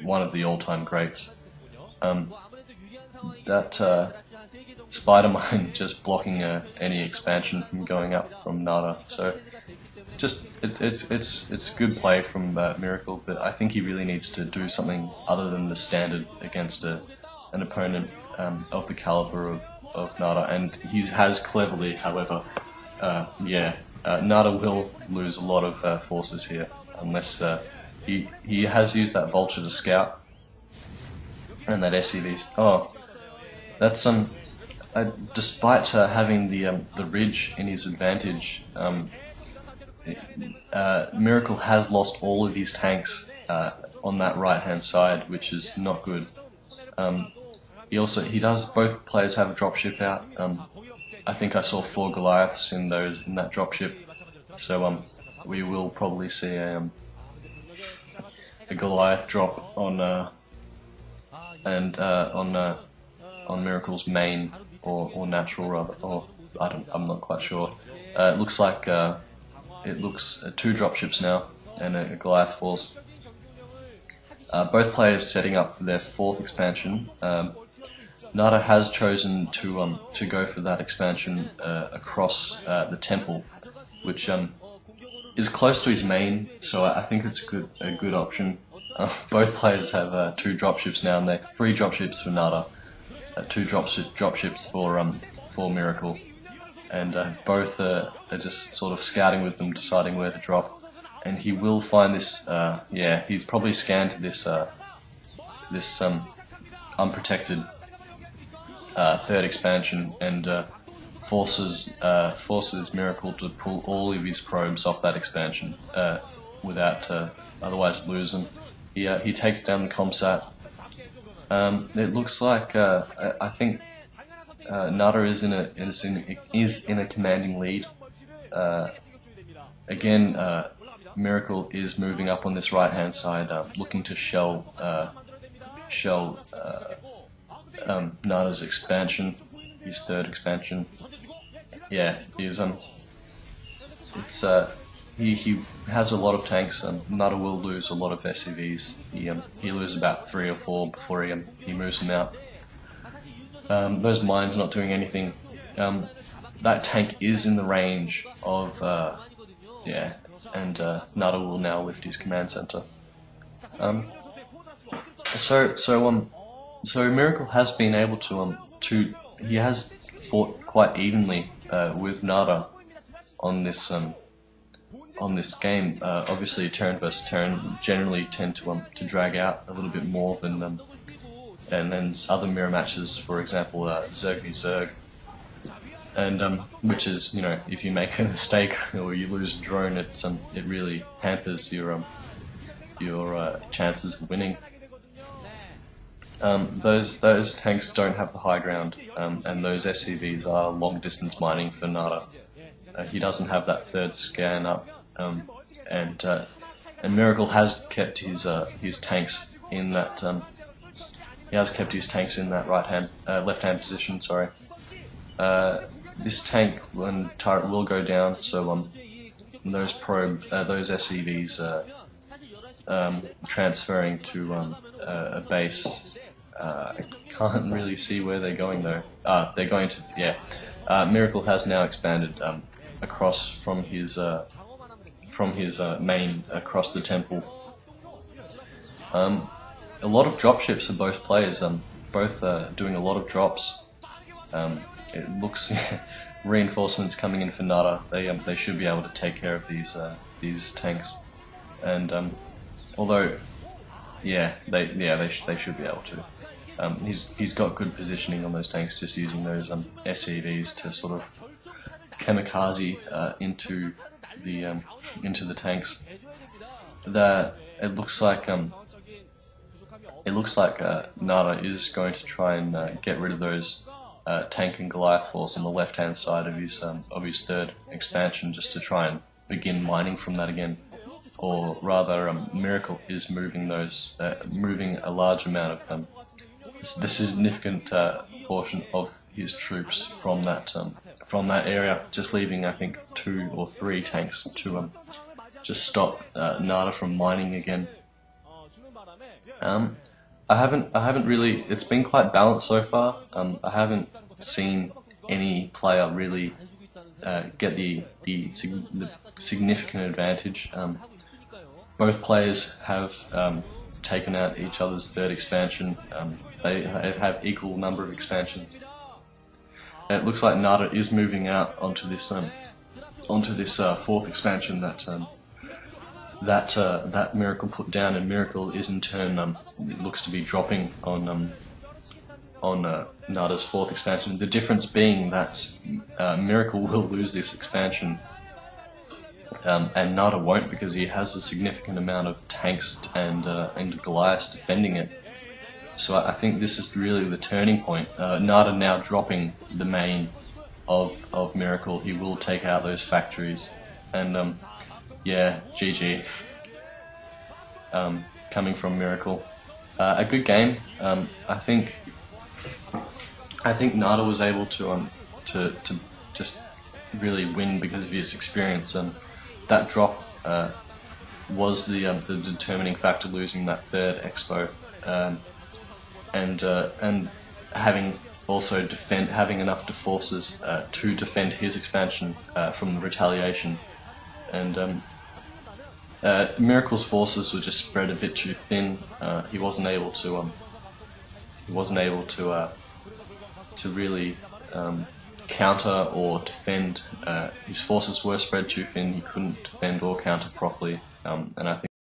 one of the all-time greats. That spider mine just blocking any expansion from going up from Nada. So just it's good play from Miracle, but I think he really needs to do something other than the standard against an opponent of the caliber of Nada, and he has cleverly, however, Nada will lose a lot of forces here unless he has used that vulture to scout and that SCVs. Oh, that's despite having the ridge in his advantage, Miracle has lost all of his tanks on that right hand side, which is not good. Both players have a dropship out. I think I saw 4 Goliaths in that dropship, so we will probably see a Goliath drop on Miracle's main or natural rather, or I'm not quite sure. It looks like 2 dropships now and a Goliath falls. Both players setting up for their 4th expansion. Nada has chosen to go for that expansion across the temple, which is close to his main, so I think it's a good option. Both players have 2 dropships now, and they're 3 dropships for Nada, 2 dropships for Miracle, and both are just sort of scouting with them, deciding where to drop. And he will find this. He's probably scanned this unprotected 3rd expansion and forces Miracle to pull all of his probes off that expansion without otherwise lose them. He takes down the comsat. It looks like I think Nada is in a commanding lead. Again, Miracle is moving up on this right hand side, looking to shell Nada's expansion, his 3rd expansion. Yeah, he has a lot of tanks. Nada will lose a lot of SCVs. He loses about 3 or 4 before he moves them out. Those mines not doing anything. That tank is in the range of and Nada will now lift his command center. So Miracle has been able to he has fought quite evenly with Nada on this game. Obviously, turn versus turn generally tend to drag out a little bit more than other mirror matches. For example, Zerg v Zerg, and which is, if you make a mistake or you lose a drone, it really hampers your chances of winning. Those tanks don't have the high ground, and those SCVs are long distance mining for Nada. He doesn't have that 3rd scan up, and Miracle has kept his tanks in that left hand position. Sorry. This tank and turret will go down, so those SCVs transferring to a base. I can't really see where they're going though. They're going to Miracle has now expanded across from his main across the temple. A lot of dropships for both players. Both doing a lot of drops. It looks reinforcements coming in for Nada. They should be able to take care of these tanks, and although they should be able to. He's got good positioning on those tanks, just using those SCVs to sort of kamikaze into the tanks. It looks like Nada is going to try and get rid of those tank and Goliath force on the left hand side of his 3rd expansion, just to try and begin mining from that again. Or rather, Miracle is moving a large amount of the significant portion of his troops from that area, just leaving I think 2 or 3 tanks to just stop Nada from mining again. I haven't really. It's been quite balanced so far. I haven't seen any player really get the significant advantage. Both players have taken out each other's third expansion. They have equal number of expansions. And it looks like Nada is moving out onto this fourth expansion that Miracle put down, and Miracle is in turn it looks to be dropping on Nada's fourth expansion. The difference being that Miracle will lose this expansion, and Nada won't, because he has a significant amount of tanks and Goliaths defending it. So I think this is really the turning point. Nada now dropping the main of Miracle. He will take out those factories, and yeah, GG. Coming from Miracle. A good game. I think Nada was able to just really win because of his experience. That drop was the determining factor, losing that third expo, and having also having enough forces to defend his expansion from the retaliation. And Miracle's forces were just spread a bit too thin. He wasn't able to really counter or defend. His forces were spread too thin. He couldn't defend or counter properly, and I think